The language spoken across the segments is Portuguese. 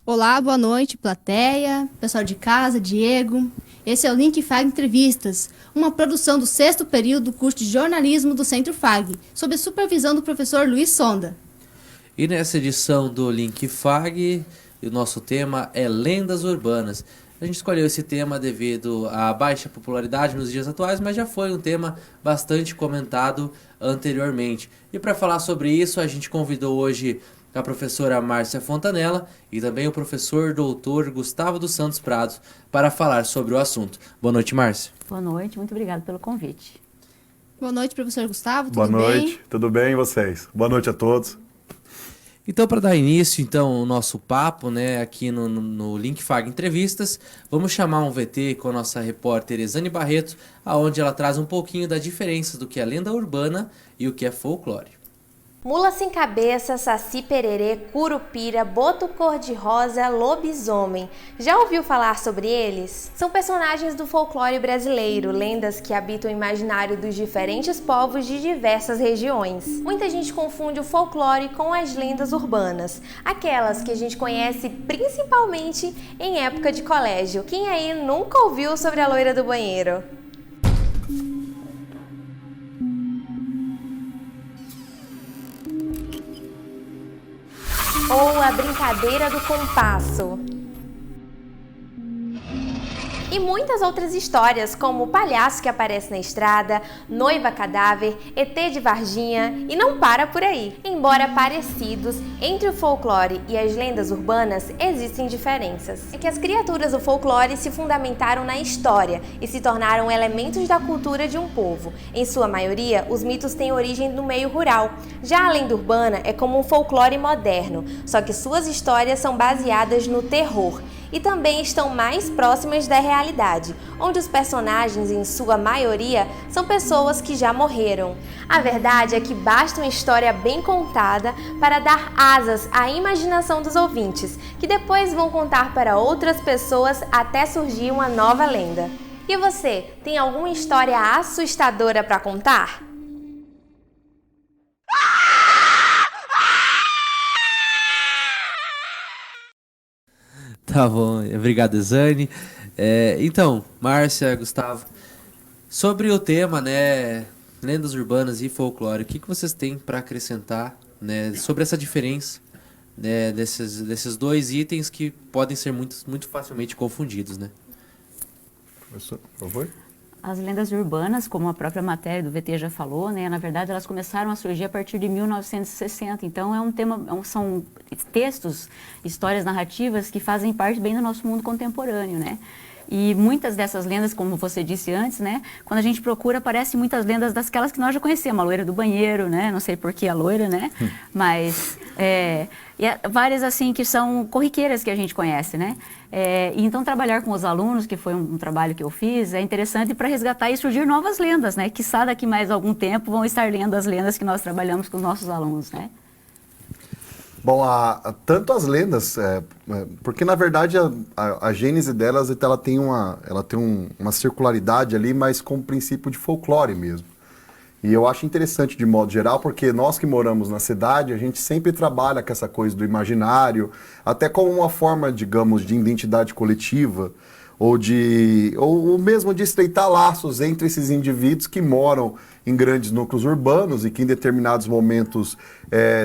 Olá, boa noite, plateia, pessoal de casa, Diego. Esse é o Link FAG Entrevistas, uma produção do 6º período do curso de jornalismo do Centro FAG, sob a supervisão do professor Luiz Sonda. E nessa edição do Link FAG, o nosso tema é lendas urbanas. A gente escolheu esse tema devido à baixa popularidade nos dias atuais, mas já foi um tema bastante comentado anteriormente. E para falar sobre isso, a gente convidou hoje a professora Márcia Fontanella e também o professor doutor Gustavo dos Santos Prados para falar sobre o assunto. Boa noite, Márcia. Boa noite, muito obrigada pelo convite. Boa noite, professor Gustavo, tudo bem? Boa noite, tudo bem e vocês? Boa noite a todos. Então, para dar início o nosso papo, né, aqui no Link FAG Entrevistas, vamos chamar um VT com a nossa repórter Exane Barreto, aonde ela traz um pouquinho das diferenças do que é lenda urbana e o que é folclore. Mula sem cabeça, saci pererê, curupira, boto cor-de-rosa, lobisomem. Já ouviu falar sobre eles? São personagens do folclore brasileiro, lendas que habitam o imaginário dos diferentes povos de diversas regiões. Muita gente confunde o folclore com as lendas urbanas, aquelas que a gente conhece principalmente em época de colégio. Quem aí nunca ouviu sobre a loira do banheiro? Ou a brincadeira do compasso. E muitas outras histórias, como o palhaço que aparece na estrada, noiva cadáver, ET de Varginha, e não para por aí. Embora parecidos, entre o folclore e as lendas urbanas existem diferenças. É que as criaturas do folclore se fundamentaram na história e se tornaram elementos da cultura de um povo. Em sua maioria, os mitos têm origem no meio rural. Já a lenda urbana é como um folclore moderno, só que suas histórias são baseadas no terror e também estão mais próximas da realidade, onde os personagens, em sua maioria, são pessoas que já morreram. A verdade é que basta uma história bem contada para dar asas à imaginação dos ouvintes, que depois vão contar para outras pessoas até surgir uma nova lenda. E você, tem alguma história assustadora para contar? Tá bom, obrigado, Exane. Então, Márcia, Gustavo, sobre o tema, né, lendas urbanas e folclore, o que vocês têm para acrescentar, né, sobre essa diferença, né, desses dois itens que podem ser muito facilmente confundidos, né? Professor, por favor. As lendas urbanas, como a própria matéria do VT já falou, né, na verdade elas começaram a surgir a partir de 1960. Então é um tema, são textos, histórias narrativas que fazem parte bem do nosso mundo contemporâneo, né? E muitas dessas lendas, como você disse antes, né, quando a gente procura, aparecem muitas lendas daquelas que nós já conhecemos, a loira do banheiro, né, não sei por que a loira, né, mas várias assim que são corriqueiras que a gente conhece, né. E então trabalhar com os alunos, que foi um trabalho que eu fiz, é interessante para resgatar e surgir novas lendas, né, quiçá daqui mais algum tempo vão estar lendo as lendas que nós trabalhamos com os nossos alunos, né. Bom, tanto as lendas, porque na verdade a gênese delas ela tem uma circularidade ali, mas com o princípio de folclore mesmo. E eu acho interessante de modo geral, porque nós que moramos na cidade, a gente sempre trabalha com essa coisa do imaginário, até como uma forma, digamos, de identidade coletiva, ou mesmo de estreitar laços entre esses indivíduos que moram em grandes núcleos urbanos e que em determinados momentos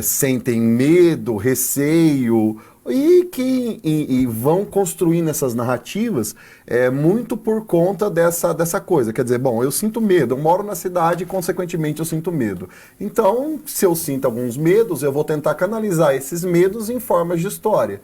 sentem medo, receio e vão construindo essas narrativas muito por conta dessa coisa. Quer dizer, bom, eu sinto medo, eu moro na cidade e consequentemente eu sinto medo. Então, se eu sinto alguns medos, eu vou tentar canalizar esses medos em formas de história.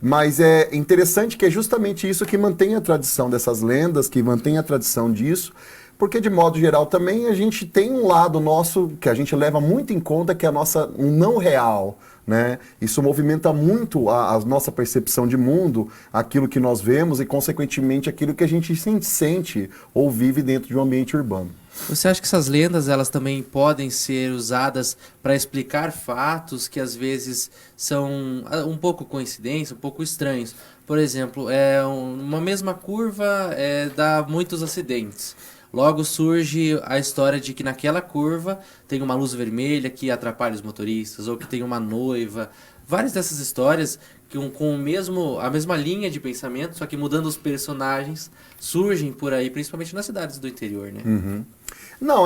Mas é interessante que é justamente isso que mantém a tradição dessas lendas, que mantém a tradição disso, porque de modo geral também a gente tem um lado nosso que a gente leva muito em conta, que é um não real, né? Isso movimenta muito a nossa percepção de mundo, aquilo que nós vemos e consequentemente aquilo que a gente sente ou vive dentro de um ambiente urbano. Você acha que essas lendas elas também podem ser usadas para explicar fatos que às vezes são um pouco coincidência, um pouco estranhos? Por exemplo, uma mesma curva dá muitos acidentes. Logo surge a história de que naquela curva tem uma luz vermelha que atrapalha os motoristas, ou que tem uma noiva. Várias dessas histórias com a mesma linha de pensamento, só que mudando os personagens, surgem por aí, principalmente nas cidades do interior, né? Uhum. Não,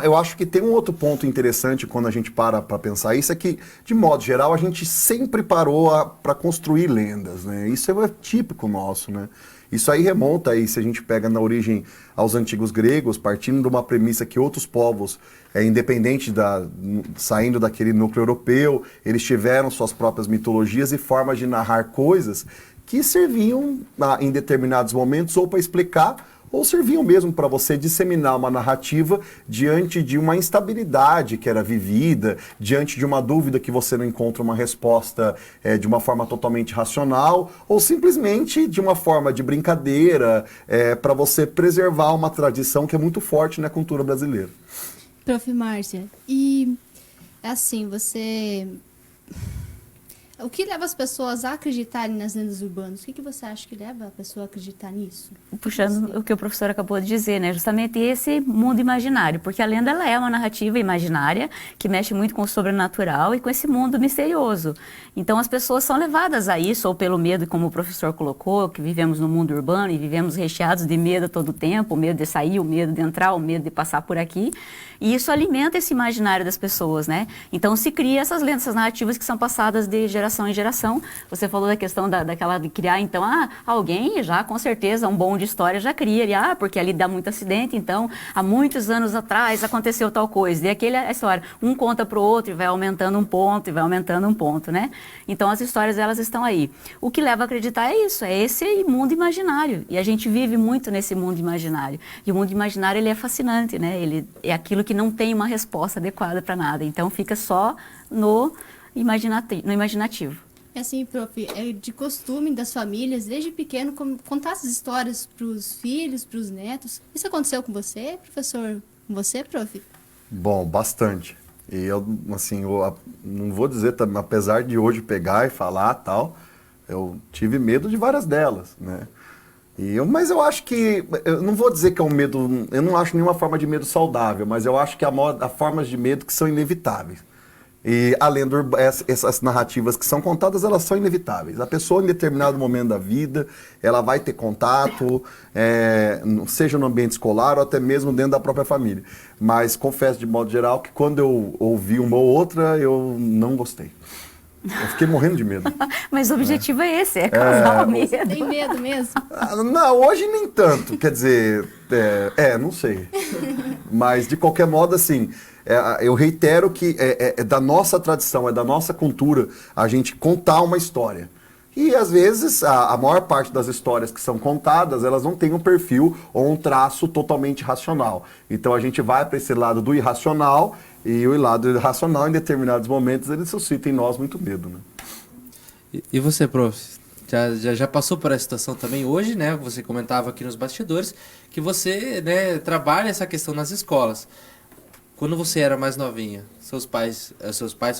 eu acho que tem um outro ponto interessante quando a gente para pensar isso, é que, de modo geral, a gente sempre parou para construir lendas, né? Isso é típico nosso, né? Isso aí remonta aí, se a gente pega na origem aos antigos gregos, partindo de uma premissa que outros povos, saindo daquele núcleo europeu, eles tiveram suas próprias mitologias e formas de narrar coisas que serviam em determinados momentos ou para explicar, ou serviam mesmo para você disseminar uma narrativa diante de uma instabilidade que era vivida, diante de uma dúvida que você não encontra uma resposta de uma forma totalmente racional, ou simplesmente de uma forma de brincadeira, para você preservar uma tradição que é muito forte na cultura brasileira. Prof. Márcia, e assim, o que leva as pessoas a acreditarem nas lendas urbanas? O que você acha que leva a pessoa a acreditar nisso? Puxando o que o professor acabou de dizer, né? Justamente esse mundo imaginário, porque a lenda ela é uma narrativa imaginária que mexe muito com o sobrenatural e com esse mundo misterioso. Então as pessoas são levadas a isso, ou pelo medo, como o professor colocou, que vivemos no mundo urbano e vivemos recheados de medo a todo tempo, o medo de sair, o medo de entrar, o medo de passar por aqui. E isso alimenta esse imaginário das pessoas, né? Então se cria essas lendas, essas narrativas que são passadas de geração em geração. Você falou da questão daquela de criar, então, alguém já, com certeza, um bom de história já cria, porque ali dá muito acidente, então, há muitos anos atrás aconteceu tal coisa. E aquela história, um conta para o outro e vai aumentando um ponto, e vai aumentando um ponto, né? Então, as histórias, elas estão aí. O que leva a acreditar é isso, é esse mundo imaginário. E a gente vive muito nesse mundo imaginário. E o mundo imaginário, ele é fascinante, né? Ele é aquilo que não tem uma resposta adequada para nada. Então, fica só no imaginativo. É assim, prof, é de costume das famílias, desde pequeno, contar essas histórias para os filhos, para os netos. Isso aconteceu com você, professor? Com você, prof? Bom, bastante. E eu não vou dizer, apesar de hoje pegar e falar tal, eu tive medo de várias delas, né? Mas eu acho que, eu não vou dizer que é um medo, eu não acho nenhuma forma de medo saudável, mas eu acho que há formas de medo que são inevitáveis. E além essas narrativas que são contadas, elas são inevitáveis. A pessoa, em determinado momento da vida, ela vai ter contato, seja no ambiente escolar ou até mesmo dentro da própria família. Mas confesso, de modo geral, que quando eu ouvi uma ou outra, eu não gostei. Eu fiquei morrendo de medo. Mas o objetivo é esse, causar medo. Você tem medo mesmo? Não, hoje nem tanto. Quer dizer, não sei. Mas, de qualquer modo, assim, eu reitero que é da nossa tradição, é da nossa cultura a gente contar uma história. E, às vezes, a maior parte das histórias que são contadas, elas não têm um perfil ou um traço totalmente racional. Então, a gente vai para esse lado do irracional, e o lado irracional, em determinados momentos, ele suscita em nós muito medo, né? E você, prof? Já passou por essa situação também hoje, né? Você comentava aqui nos bastidores que você, né, trabalha essa questão nas escolas. Quando você era mais novinha, seus pais,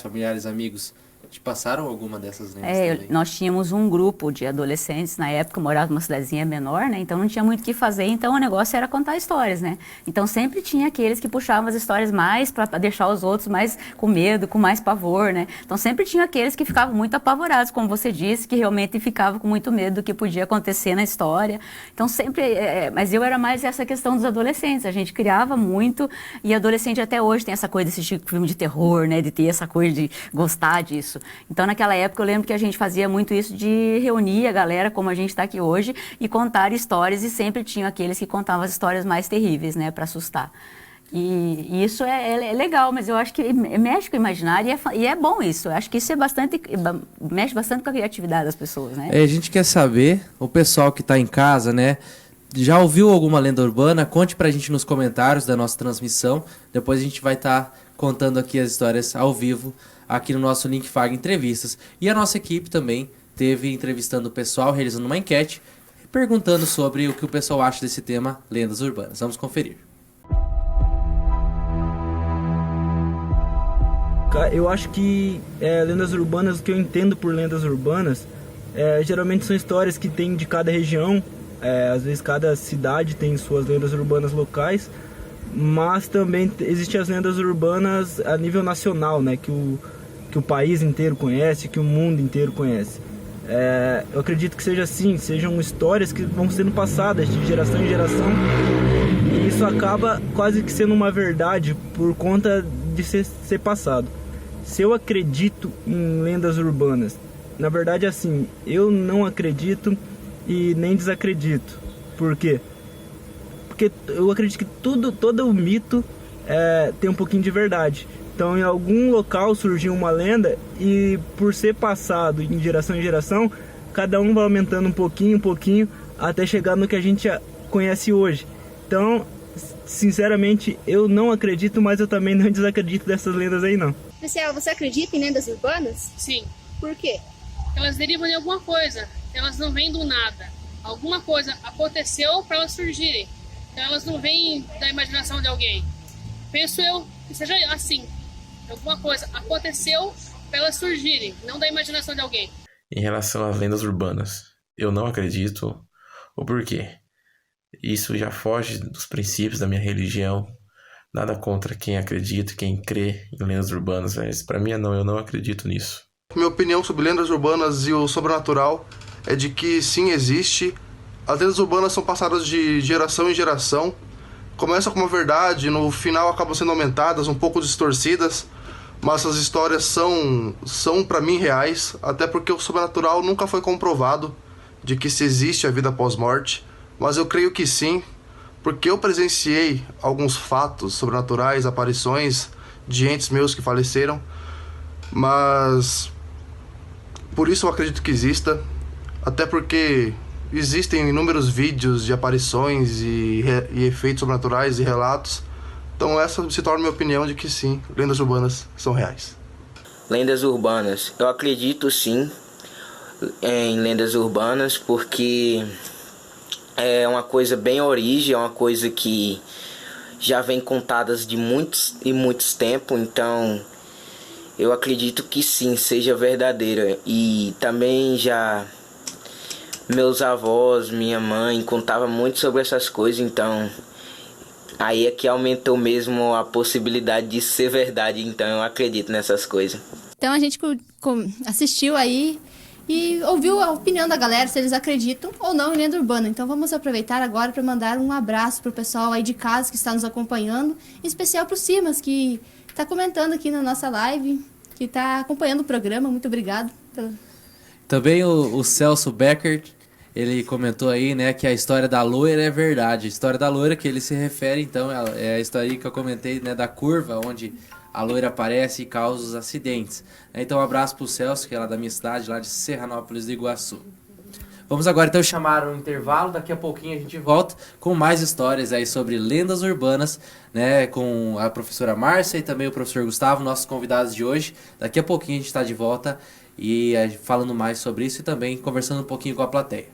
familiares, amigos, te passaram alguma dessas lendas também? Nós tínhamos um grupo de adolescentes, na época eu morava numa cidadezinha menor, né? Então não tinha muito o que fazer, então o negócio era contar histórias, né? Então sempre tinha aqueles que puxavam as histórias mais para deixar os outros mais com medo, com mais pavor, né? Então sempre tinha aqueles que ficavam muito apavorados, como você disse, que realmente ficavam com muito medo do que podia acontecer na história. Então sempre, mas eu era mais essa questão dos adolescentes, a gente criava muito, e adolescente até hoje tem essa coisa de assistir filme de terror, né? De ter essa coisa de gostar disso. Então, naquela época, eu lembro que a gente fazia muito isso de reunir a galera, como a gente está aqui hoje, e contar histórias, e sempre tinham aqueles que contavam as histórias mais terríveis, né, para assustar. E isso é legal, mas eu acho que mexe com o imaginário e é bom isso. Eu acho que isso mexe bastante com a criatividade das pessoas, né? A gente quer saber, o pessoal que está em casa, né, já ouviu alguma lenda urbana? Conte pra gente nos comentários da nossa transmissão. Depois a gente vai estar contando aqui as histórias ao vivo, aqui no nosso Linkfag Entrevistas. E a nossa equipe também teve entrevistando o pessoal, realizando uma enquete, perguntando sobre o que o pessoal acha desse tema, lendas urbanas. Vamos conferir. Eu acho que lendas urbanas, o que eu entendo por lendas urbanas, geralmente são histórias que tem de cada região, Às vezes cada cidade tem suas lendas urbanas locais, mas também existem as lendas urbanas a nível nacional, né? Que o país inteiro conhece, que o mundo inteiro conhece. Eu acredito que seja assim, sejam histórias que vão sendo passadas de geração em geração, e isso acaba quase que sendo uma verdade por conta de ser passado. Se eu acredito em lendas urbanas, na verdade assim, eu não acredito e nem desacredito. Por quê? Porque eu acredito que todo o mito tem um pouquinho de verdade. Então, em algum local surgiu uma lenda e, por ser passado em geração, cada um vai aumentando um pouquinho, até chegar no que a gente conhece hoje. Então, sinceramente, eu não acredito, mas eu também não desacredito dessas lendas aí, não. Marcelo, você acredita em lendas urbanas? Sim. Por quê? Elas derivam de alguma coisa, elas não vêm do nada. Alguma coisa aconteceu para elas surgirem. Então elas não vêm da imaginação de alguém. Penso eu que seja assim. Alguma coisa aconteceu para elas surgirem, não da imaginação de alguém. Em relação às lendas urbanas, eu não acredito. O porquê? Isso já foge dos princípios da minha religião. Nada contra quem acredita, quem crê em lendas urbanas, mas para mim não, eu não acredito nisso. Minha opinião sobre lendas urbanas e o sobrenatural é de que sim, existe. As lendas urbanas são passadas de geração em geração. Começa com uma verdade, no final acabam sendo aumentadas, um pouco distorcidas, mas essas histórias são para mim reais, até porque o sobrenatural nunca foi comprovado de que se existe a vida pós-morte, mas eu creio que sim, porque eu presenciei alguns fatos sobrenaturais, aparições de entes meus que faleceram, mas por isso eu acredito que exista, até porque existem inúmeros vídeos de aparições e efeitos sobrenaturais e relatos. Então essa se torna minha opinião de que sim, lendas urbanas são reais. Lendas urbanas. Eu acredito sim em lendas urbanas porque é uma coisa bem origem, é uma coisa que já vem contadas de muitos e muitos tempos. Então eu acredito que sim, seja verdadeira. E também já meus avós, minha mãe contavam muito sobre essas coisas, então aí é que aumentou mesmo a possibilidade de ser verdade, então eu acredito nessas coisas. Então a gente assistiu aí e ouviu a opinião da galera, se eles acreditam ou não em lenda urbana. Então vamos aproveitar agora para mandar um abraço pro pessoal aí de casa que está nos acompanhando, em especial pro Simas, que está comentando aqui na nossa live, que está acompanhando o programa. Muito obrigado. Também o Celso Becker, ele comentou aí, né, que a história da loira é verdade. A história da loira que ele se refere, então, é a história aí que eu comentei, né, da curva, onde a loira aparece e causa os acidentes. Então, um abraço pro Celso, que é lá da minha cidade, lá de Serranópolis do Iguaçu. Vamos agora, então, chamar um intervalo. Daqui a pouquinho a gente volta com mais histórias aí sobre lendas urbanas, né, com a professora Márcia e também o professor Gustavo, nossos convidados de hoje. Daqui a pouquinho a gente está de volta e falando mais sobre isso e também conversando um pouquinho com a plateia.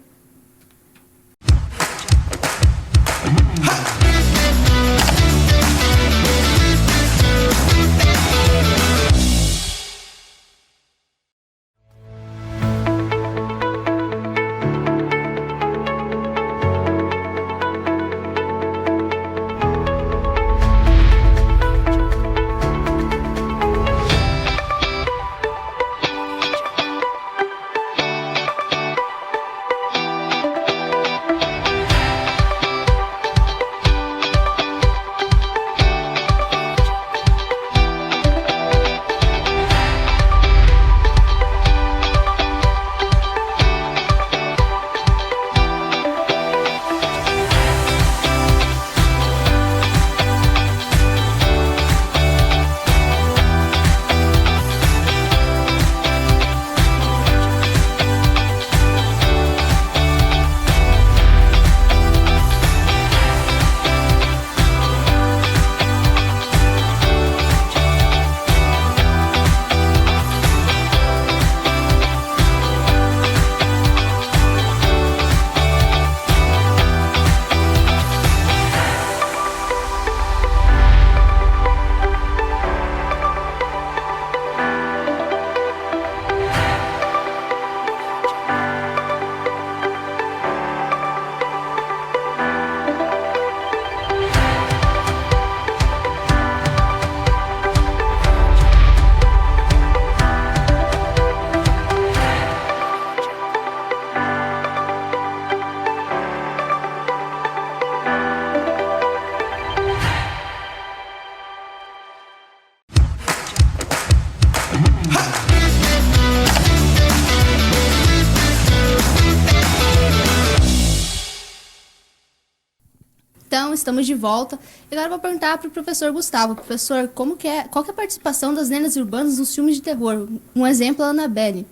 estamos de volta. E agora eu vou perguntar para o professor Gustavo. Professor, qual que é a participação das lendas urbanas nos filmes de terror? Um exemplo, a Annabelle.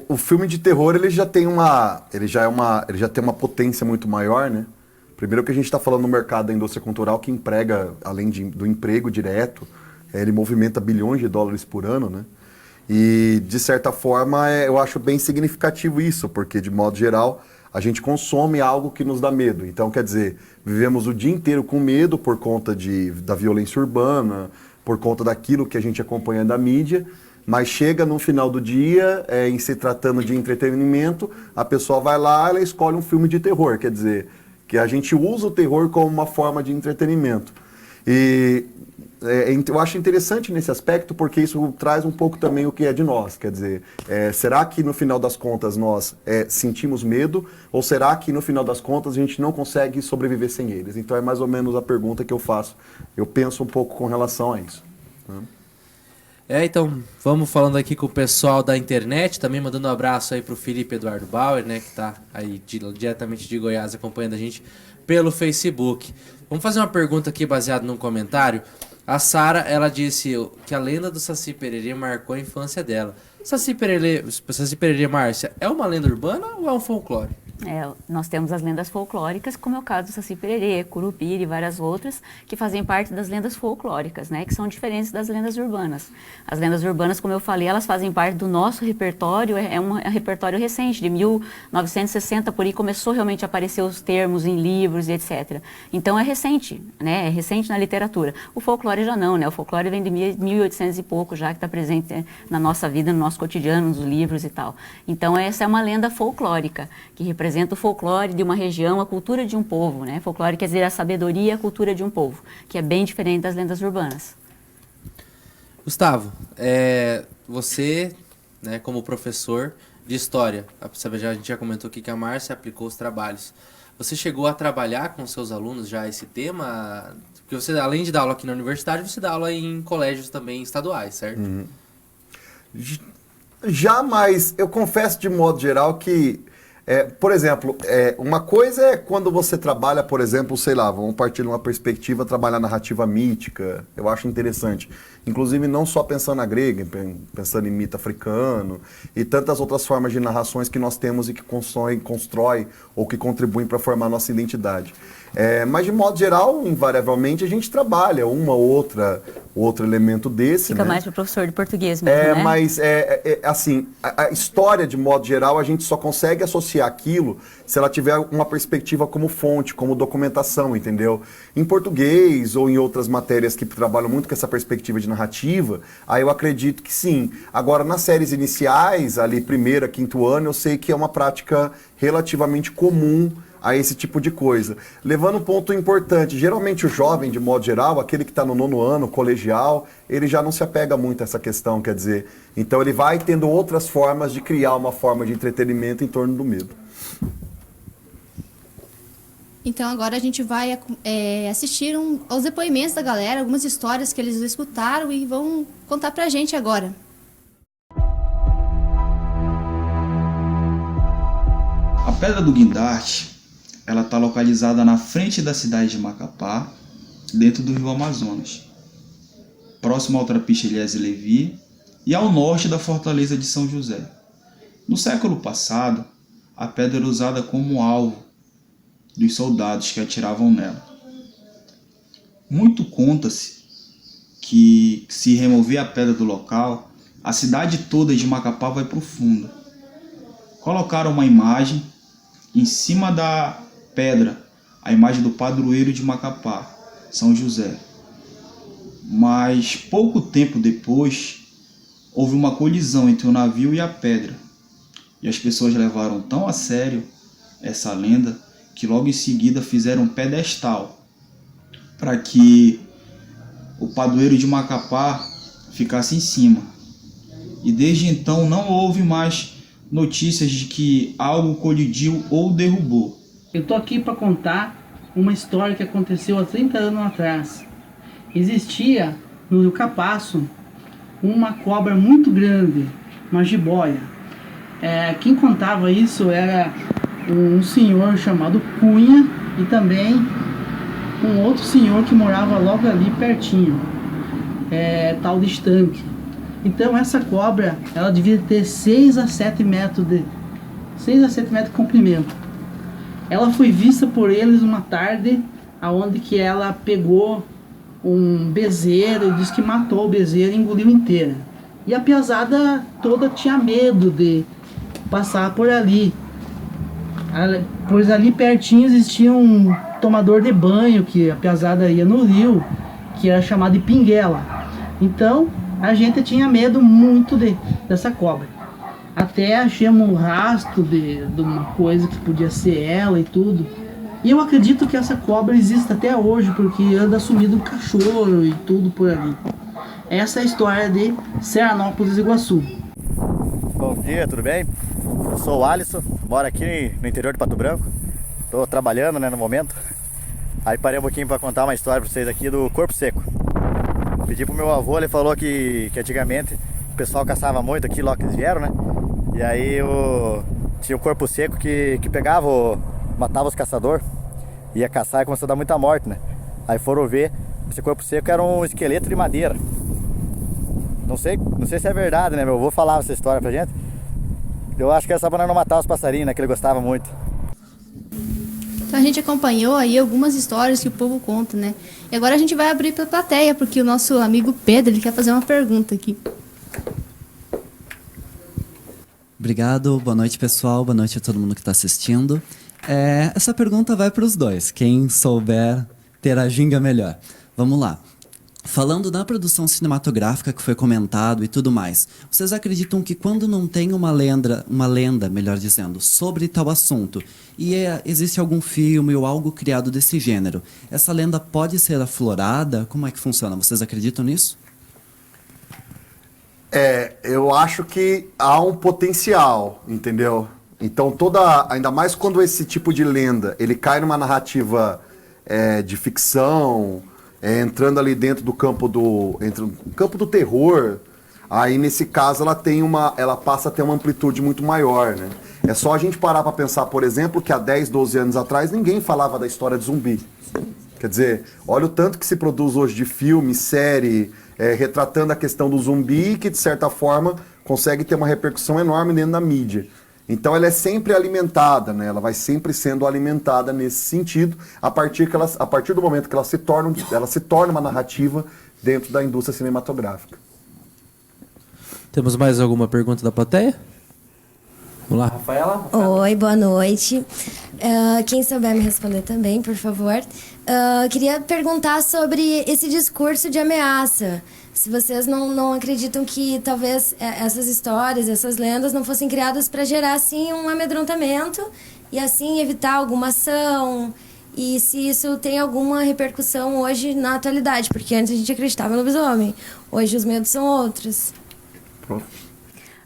O filme de terror ele já tem uma potência muito maior, né? Primeiro que a gente está falando no mercado da indústria cultural que emprega, além do emprego direto, ele movimenta bilhões de dólares por ano, né? E, de certa forma, eu acho bem significativo isso, porque, de modo geral, a gente consome algo que nos dá medo. Então, quer dizer, vivemos o dia inteiro com medo por conta da violência urbana, por conta daquilo que a gente acompanha da mídia, mas chega no final do dia, em se tratando de entretenimento, a pessoa vai lá, ela escolhe um filme de terror, quer dizer, que a gente usa o terror como uma forma de entretenimento. E eu acho interessante nesse aspecto, porque isso traz um pouco também o que é de nós, quer dizer, será que no final das contas nós sentimos medo, ou será que no final das contas a gente não consegue sobreviver sem eles? Então é mais ou menos a pergunta que eu faço. Eu penso um pouco com relação a isso. Né? Então, vamos falando aqui com o pessoal da internet, também mandando um abraço aí pro Felipe Eduardo Bauer, né, que tá aí diretamente de Goiás acompanhando a gente pelo Facebook. Vamos fazer uma pergunta aqui baseada num comentário. A Sara, ela disse que a lenda do Saci Pererê marcou a infância dela. Saci Pererê, Márcia, é uma lenda urbana ou é um folclore? Nós temos as lendas folclóricas, como é o caso do Saci Pererê, Curupira e várias outras, que fazem parte das lendas folclóricas, né, que são diferentes das lendas urbanas. As lendas urbanas, como eu falei, elas fazem parte do nosso repertório, é um repertório recente, de 1960, por aí começou realmente a aparecer os termos em livros e etc. Então é recente, né, é recente na literatura. O folclore já não, né, o folclore vem de 1800 e pouco já, que está presente na nossa vida, no nosso cotidiano, nos livros e tal. Então essa é uma lenda folclórica, que representa o folclore de uma região, a cultura de um povo, né? Folclore quer dizer a sabedoria e a cultura de um povo, que é bem diferente das lendas urbanas. Gustavo, você, né, como professor de história, a gente já comentou aqui que a Márcia aplicou os trabalhos. Você chegou a trabalhar com seus alunos já esse tema? Porque você, além de dar aula aqui na universidade, você dá aula em colégios também estaduais, certo? Uhum. Já, mas eu confesso de modo geral que por exemplo, uma coisa é quando você trabalha, por exemplo, sei lá, vamos partir de uma perspectiva, trabalhar narrativa mítica, eu acho interessante. Inclusive não só pensando na grega, pensando em mito africano e tantas outras formas de narrações que nós temos e que constrói ou que contribuem para formar a nossa identidade. Mas de modo geral, invariavelmente, a gente trabalha outro elemento desse. Fica, né, mais para o professor de português mesmo, né? Mas, assim, a história, de modo geral, a gente só consegue associar aquilo se ela tiver uma perspectiva como fonte, como documentação, entendeu? Em português ou em outras matérias que trabalham muito com essa perspectiva de narrativa, aí eu acredito que sim. Agora, nas séries iniciais, ali, 1º, 5º ano, eu sei que é uma prática relativamente comum a esse tipo de coisa. Levando um ponto importante, geralmente o jovem, de modo geral, aquele que está no 9º ano, colegial, ele já não se apega muito a essa questão, quer dizer, então ele vai tendo outras formas de criar uma forma de entretenimento em torno do medo. Então agora a gente vai assistir aos depoimentos da galera, algumas histórias que eles escutaram e vão contar pra gente agora. A Pedra do Guindarte, ela está localizada na frente da cidade de Macapá, dentro do rio Amazonas, próximo ao Trapiche Elias Levi e ao norte da fortaleza de São José. No século passado, a pedra era usada como alvo dos soldados que atiravam nela. Muito conta-se que, se remover a pedra do local, a cidade toda de Macapá vai para o fundo. Colocaram uma imagem em cima da pedra, a imagem do padroeiro de Macapá, São José. Mas pouco tempo depois, houve uma colisão entre o navio e a pedra. E as pessoas levaram tão a sério essa lenda que logo em seguida fizeram um pedestal para que o padroeiro de Macapá ficasse em cima. E desde então não houve mais notícias de que algo colidiu ou derrubou. Eu tô aqui para contar uma história que aconteceu há 30 anos atrás. Existia no Rio Capasso uma cobra muito grande, uma jiboia. Quem contava isso era um senhor chamado Cunha e também um outro senhor que morava logo ali pertinho, tal de estanque. Então essa cobra, ela devia ter 6 a 7 metros de comprimento. Ela foi vista por eles uma tarde, aonde que ela pegou um bezerro e disse que matou o bezerro e engoliu inteira. E a piazada toda tinha medo de passar por ali, pois ali pertinho existia um tomador de banho que a piazada ia no rio, que era chamado de pinguela. Então a gente tinha medo muito dessa cobra. Até achamos um rastro de uma coisa que podia ser ela e tudo. E eu acredito que essa cobra existe até hoje, porque anda sumido um cachorro e tudo por ali. Essa é a história de Serranópolis, Iguaçu. Bom dia, tudo bem? Eu sou o Alisson, moro aqui no interior de Pato Branco. Estou trabalhando, no momento. Aí parei um pouquinho para contar uma história para vocês aqui do corpo seco. Pedi pro meu avô, ele falou que antigamente o pessoal caçava muito aqui, logo que eles vieram, né? E aí tinha o corpo seco que pegava, matava os caçadores, ia caçar e começou a dar muita morte, né? Aí foram ver, esse corpo seco era um esqueleto de madeira. Não sei se é verdade, né? Meu avô falava essa história pra gente. Eu acho que era só pra não matar os passarinhos, né? Que ele gostava muito. Então a gente acompanhou aí algumas histórias que o povo conta, né? E agora a gente vai abrir pra plateia, porque o nosso amigo Pedro, ele quer fazer uma pergunta aqui. Obrigado, boa noite pessoal, boa noite a todo mundo que está assistindo. Essa pergunta vai para os dois, quem souber ter a ginga melhor. Vamos lá. Falando da produção cinematográfica que foi comentado e tudo mais, vocês acreditam que quando não tem uma lenda, melhor dizendo, sobre tal assunto, e existe algum filme ou algo criado desse gênero, essa lenda pode ser aflorada? Como é que funciona? Vocês acreditam nisso? Eu acho que há um potencial, entendeu? Então ainda mais quando esse tipo de lenda, ele cai numa narrativa de ficção, entrando ali dentro do campo do terror, aí nesse caso ela passa a ter uma amplitude muito maior, né? É só a gente parar para pensar, por exemplo, que há 10, 12 anos atrás ninguém falava da história de zumbi. Quer dizer, olha o tanto que se produz hoje de filme, série, retratando a questão do zumbi, que de certa forma consegue ter uma repercussão enorme dentro da mídia. Então ela é sempre alimentada, né? Ela vai sempre sendo alimentada nesse sentido, a partir do momento que ela se torna uma narrativa dentro da indústria cinematográfica. Temos mais alguma pergunta da plateia? Vamos lá, Rafaela? Oi, boa noite. Quem souber me responder também, por favor. Queria perguntar sobre esse discurso de ameaça. Se vocês não acreditam que talvez essas histórias, essas lendas não fossem criadas para gerar, assim, um amedrontamento e, assim, evitar alguma ação, e se isso tem alguma repercussão hoje na atualidade, porque antes a gente acreditava no lobisomem, hoje os medos são outros.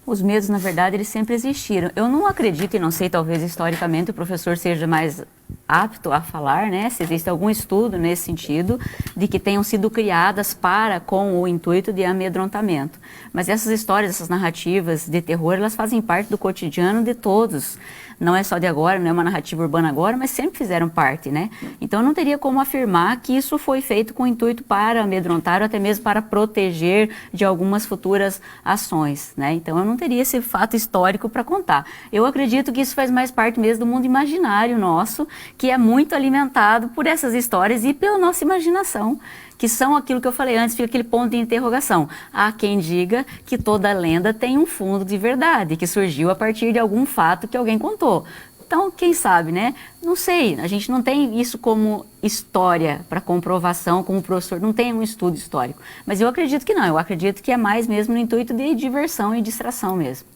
Os medos, na verdade, eles sempre existiram. Eu não acredito, e não sei, talvez historicamente o professor seja mais apto a falar, né, se existe algum estudo nesse sentido, de que tenham sido criadas com o intuito de amedrontamento. Mas essas histórias, essas narrativas de terror, elas fazem parte do cotidiano de todos. Não é só de agora, não é uma narrativa urbana agora, mas sempre fizeram parte, né? Então não teria como afirmar que isso foi feito com o intuito para amedrontar ou até mesmo para proteger de algumas futuras ações, né? Então eu não teria esse fato histórico para contar. Eu acredito que isso faz mais parte mesmo do mundo imaginário nosso, que é muito alimentado por essas histórias e pela nossa imaginação, que são aquilo que eu falei antes, fica aquele ponto de interrogação. Há quem diga que toda lenda tem um fundo de verdade, que surgiu a partir de algum fato que alguém contou. Então, quem sabe, né? Não sei, a gente não tem isso como história para comprovação, como professor, não tem um estudo histórico. Mas eu acredito que não, eu acredito que é mais mesmo no intuito de diversão e distração mesmo.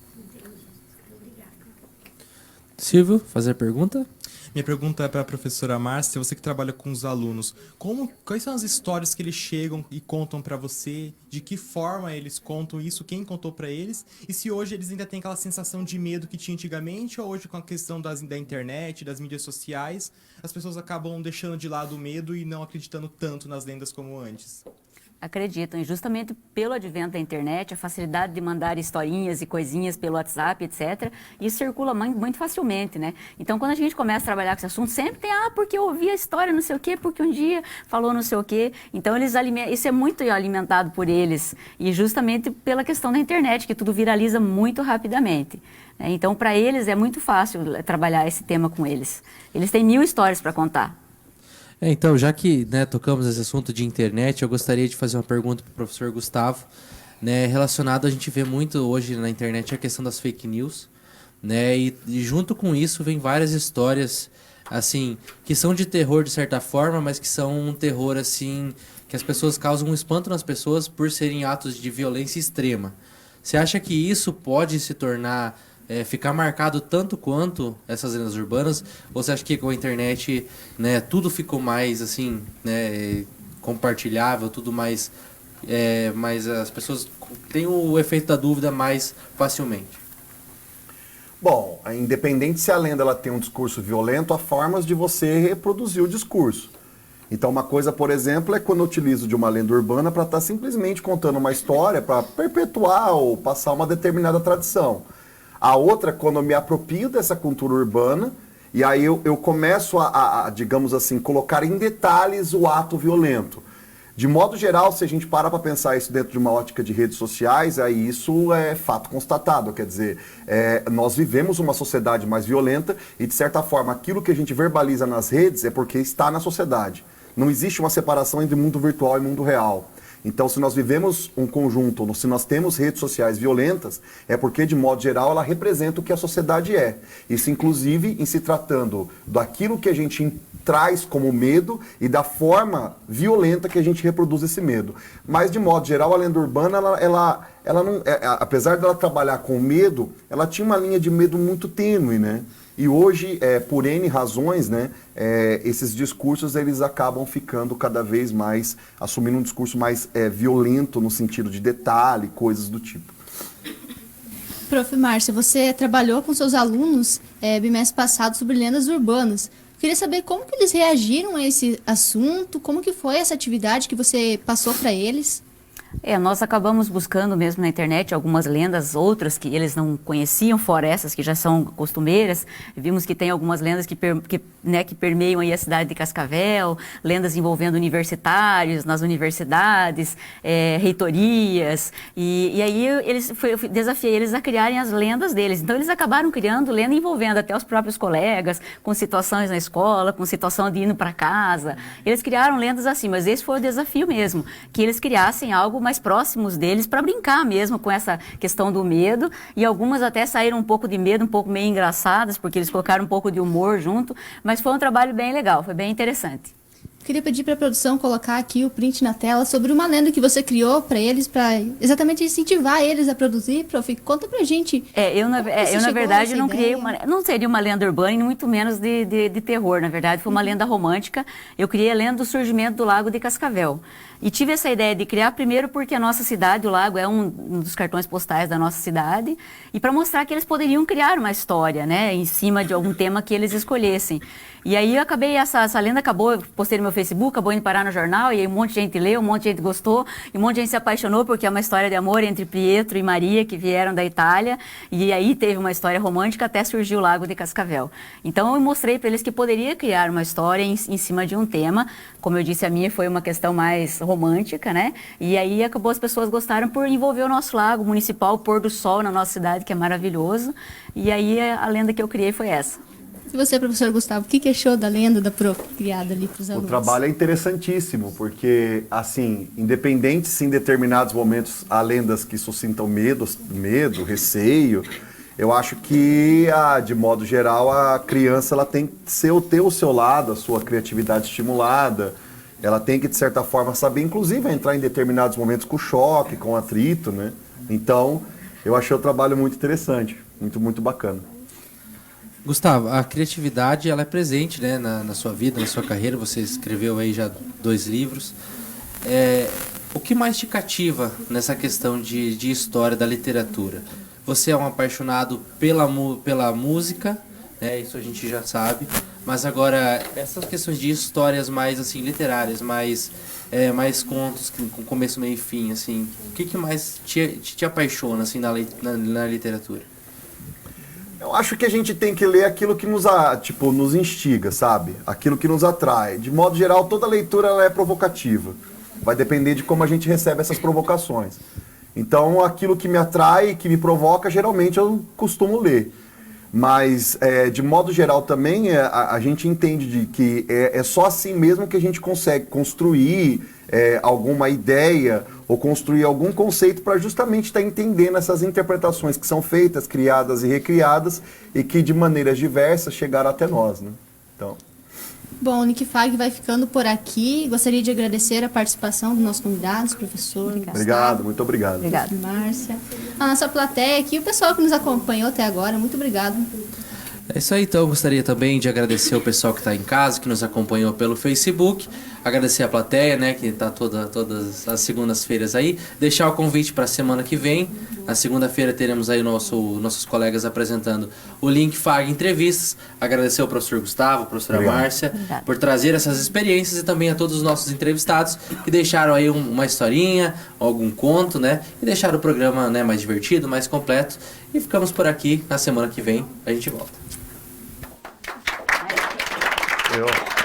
Silvio, fazer a pergunta? Minha pergunta é para a professora Márcia, você que trabalha com os alunos. Quais são as histórias que eles chegam e contam para você? De que forma eles contam isso? Quem contou para eles? E se hoje eles ainda têm aquela sensação de medo que tinha antigamente, ou hoje com a questão da internet, das mídias sociais, as pessoas acabam deixando de lado o medo e não acreditando tanto nas lendas como antes? Acreditam, e justamente pelo advento da internet, a facilidade de mandar historinhas e coisinhas pelo WhatsApp, etc., isso circula muito facilmente, né? Então, quando a gente começa a trabalhar com esse assunto, sempre tem, porque eu ouvi a história, não sei o quê, porque um dia falou não sei o quê. Então, isso é muito alimentado por eles, e justamente pela questão da internet, que tudo viraliza muito rapidamente. Né? Então, para eles, é muito fácil trabalhar esse tema com eles. Eles têm 1000 histórias para contar. Então, já que, né, tocamos nesse assunto de internet, eu gostaria de fazer uma pergunta para o professor Gustavo, né, relacionado, a gente vê muito hoje na internet a questão das fake news, né, e junto com isso vem várias histórias, assim, que são de terror de certa forma, mas que são um terror, assim, que as pessoas causam um espanto nas pessoas por serem atos de violência extrema. Você acha que isso pode se tornar... ficar marcado tanto quanto essas lendas urbanas, ou você acha que com a internet, né, tudo ficou mais assim, né, compartilhável, tudo mais, mais as pessoas têm o efeito da dúvida mais facilmente? Bom, independente se a lenda ela tem um discurso violento, há formas de você reproduzir o discurso. Então, uma coisa, por exemplo, é quando eu utilizo de uma lenda urbana para estar simplesmente contando uma história para perpetuar ou passar uma determinada tradição. A outra, quando eu me aproprio dessa cultura urbana, e aí eu começo digamos assim, colocar em detalhes o ato violento. De modo geral, se a gente para pensar isso dentro de uma ótica de redes sociais, aí isso é fato constatado. Quer dizer, nós vivemos uma sociedade mais violenta e, de certa forma, aquilo que a gente verbaliza nas redes é porque está na sociedade. Não existe uma separação entre mundo virtual e mundo real. Então, se nós vivemos um conjunto, se nós temos redes sociais violentas, é porque, de modo geral, ela representa o que a sociedade é. Isso, inclusive, em se tratando daquilo que a gente traz como medo e da forma violenta que a gente reproduz esse medo. Mas, de modo geral, a lenda urbana, ela não, apesar dela trabalhar com medo, ela tinha uma linha de medo muito tênue, né? E hoje, por N razões, né, esses discursos eles acabam ficando cada vez mais, assumindo um discurso mais violento no sentido de detalhe, coisas do tipo. Prof. Márcia, você trabalhou com seus alunos bimestre passado sobre lendas urbanas. Queria saber como que eles reagiram a esse assunto, como que foi essa atividade que você passou para eles? Nós acabamos buscando mesmo na internet algumas lendas, outras que eles não conheciam, fora essas que já são costumeiras. Vimos que tem algumas lendas que permeiam aí a cidade de Cascavel, lendas envolvendo universitários nas universidades, reitorias. E aí eu desafiei eles a criarem as lendas deles. Então eles acabaram criando lenda envolvendo até os próprios colegas, com situações na escola, com situação de indo para casa. Eles criaram lendas assim, mas esse foi o desafio mesmo, que eles criassem algo mais próximos deles para brincar mesmo com essa questão do medo, e algumas até saíram um pouco de medo, um pouco meio engraçadas, porque eles colocaram um pouco de humor junto, mas foi um trabalho bem legal, foi bem interessante. Queria pedir para a produção colocar aqui o print na tela sobre uma lenda que você criou para eles, para exatamente incentivar eles a produzir. Prof, conta pra gente. Eu na verdade não criei não seria uma lenda urbana e muito menos de terror, na verdade foi uma lenda romântica. Eu criei a lenda do surgimento do Lago de Cascavel. E tive essa ideia de criar primeiro porque a nossa cidade, o lago, é um dos cartões postais da nossa cidade, e para mostrar que eles poderiam criar uma história, né, em cima de algum tema que eles escolhessem. E aí eu acabei, essa lenda acabou, postei no meu Facebook, acabou indo parar no jornal, e aí um monte de gente leu, um monte de gente gostou, e um monte de gente se apaixonou, porque é uma história de amor entre Pietro e Maria, que vieram da Itália, e aí teve uma história romântica até surgiu o Lago de Cascavel. Então eu mostrei para eles que poderia criar uma história em cima de um tema. Como eu disse, a minha foi uma questão mais romântica, né? E aí acabou, as pessoas gostaram por envolver o nosso lago municipal, o pôr do sol na nossa cidade, que é maravilhoso. E aí a lenda que eu criei foi essa. E você, professor Gustavo, o que achou da lenda da Prof criada ali para os alunos? O trabalho é interessantíssimo, porque, assim, independente se em determinados momentos há lendas que suscitam medo, receio, eu acho que, de modo geral, a criança ela tem que ter o seu lado, a sua criatividade estimulada. Ela tem que, de certa forma, saber, inclusive, entrar em determinados momentos com choque, com atrito, né? Então, eu achei o trabalho muito interessante, muito bacana. Gustavo, a criatividade ela é presente, né, na sua vida, na sua carreira. Você escreveu aí já 2 livros. O que mais te cativa nessa questão de história da literatura? Você é um apaixonado pela música, né, isso a gente já sabe, Mas agora, essas questões de histórias mais, assim, literárias, mais contos com começo, meio e fim, assim, o que mais te apaixona, assim, na literatura? Eu acho que a gente tem que ler aquilo que nos instiga, sabe? Aquilo que nos atrai. De modo geral, toda leitura ela é provocativa. Vai depender de como a gente recebe essas provocações. Então, aquilo que me atrai, que me provoca, geralmente eu costumo ler. Mas, de modo geral também, a gente entende que é só assim mesmo que a gente consegue construir alguma ideia ou construir algum conceito para justamente estar entendendo essas interpretações que são feitas, criadas e recriadas e que, de maneiras diversas, chegaram até nós, né? Então... Bom, o Linkfag vai ficando por aqui. Gostaria de agradecer a participação dos nossos convidados, professor. Obrigado, muito obrigado. Obrigado, Márcia. A nossa plateia aqui, o pessoal que nos acompanhou até agora, muito obrigado. É isso aí, então eu gostaria também de agradecer o pessoal que está em casa, que nos acompanhou pelo Facebook, agradecer a plateia, né, que está todas as segundas-feiras aí, deixar o convite para a semana que vem. Na segunda-feira teremos aí nossos colegas apresentando o Linkfag Entrevistas. Agradecer ao professor Gustavo, a professora Márcia, por trazer essas experiências e também a todos os nossos entrevistados que deixaram aí uma historinha, algum conto, né, e deixaram o programa, né, mais divertido, mais completo. E ficamos por aqui. Na semana que vem a gente volta. Eu.